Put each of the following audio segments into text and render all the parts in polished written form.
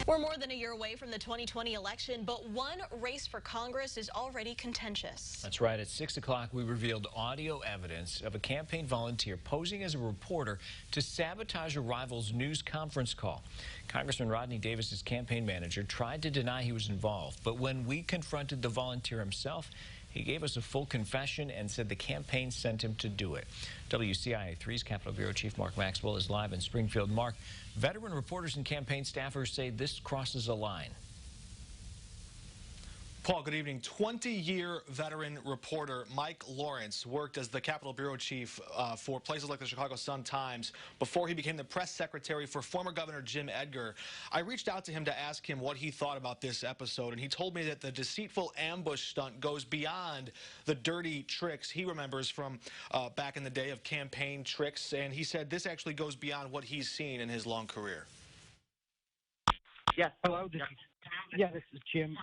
We're more than a year away from the 2020 election, but one race for Congress is already contentious. That's right. At 6 o'clock, we revealed audio evidence of a campaign volunteer posing as a reporter to sabotage a rival's news conference call. Congressman Rodney Davis's campaign manager tried to deny he was involved, but when we confronted the volunteer himself, he gave us a full confession and said the campaign sent him to do it. WCIA 3's Capitol Bureau Chief Mark Maxwell is live in Springfield. Mark, veteran reporters and campaign staffers say this crosses a line. Paul, good evening. 20-year veteran reporter Mike Lawrence worked as the Capitol Bureau Chief for places like the Chicago Sun-Times before he became the press secretary for former Governor Jim Edgar. I reached out to him to ask him what he thought about this episode, and he told me that the deceitful ambush stunt goes beyond the dirty tricks he remembers from back in the day of campaign tricks, and he said this actually goes beyond what he's seen in his long career. Yes. Hello. This is Jim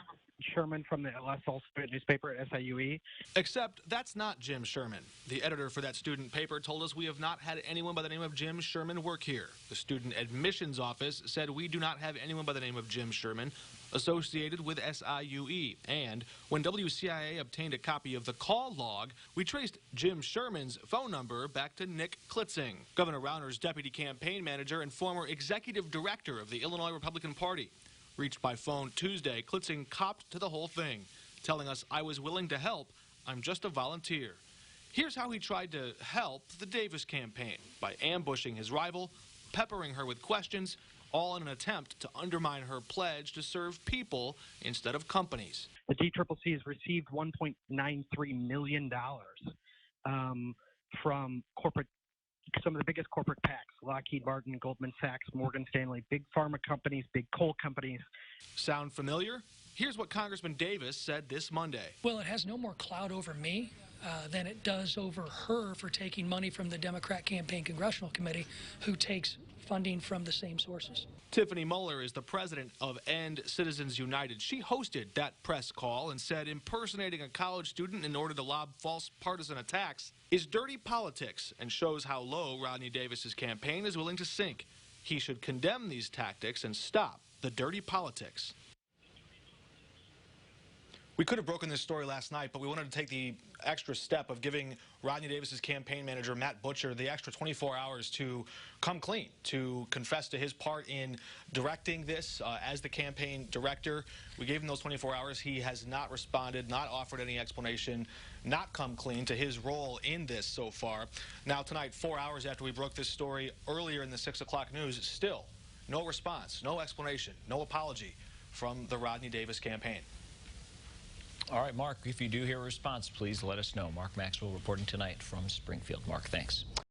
Sherman from the LS Ultimate newspaper at SIUE. Except that's not Jim Sherman. The editor for that student paper told us we have not had anyone by the name of Jim Sherman work here. The student admissions office said we do not have anyone by the name of Jim Sherman associated with SIUE. And when WCIA obtained a copy of the call log, we traced Jim Sherman's phone number back to Nick Klitzing, Governor Rauner's deputy campaign manager and former executive director of the Illinois Republican Party. Reached by phone Tuesday, Klitzing copped to the whole thing, telling us, "I was willing to help. I'm just a volunteer." Here's how he tried to help the Davis campaign, by ambushing his rival, peppering her with questions, all in an attempt to undermine her pledge to serve people instead of companies. The DCCC has received $1.93 million from some of the biggest corporate PACs, Lockheed Martin, Goldman Sachs, Morgan Stanley, big pharma companies, big coal companies. Sound familiar? Here's what Congressman Davis said this Monday. Well, it has no more clout over me than it does over her for taking money from the Democrat Campaign Congressional Committee, who takes funding from the same sources. Tiffany Muller is the president of End Citizens United. She hosted that press call and said impersonating a college student in order to lob false partisan attacks is dirty politics and shows how low Rodney Davis's campaign is willing to sink. He should condemn these tactics and stop the dirty politics. We could have broken this story last night, but we wanted to take the extra step of giving Rodney Davis's campaign manager, Matt Butcher, the extra 24 hours to come clean, to confess to his part in directing this as the campaign director. We gave him those 24 hours. He has not responded, not offered any explanation, not come clean to his role in this so far. Now tonight, 4 hours after we broke this story earlier in the 6 o'clock news, still no response, no explanation, no apology from the Rodney Davis campaign. All right, Mark, if you do hear a response, please let us know. Mark Maxwell reporting tonight from Springfield. Mark, thanks.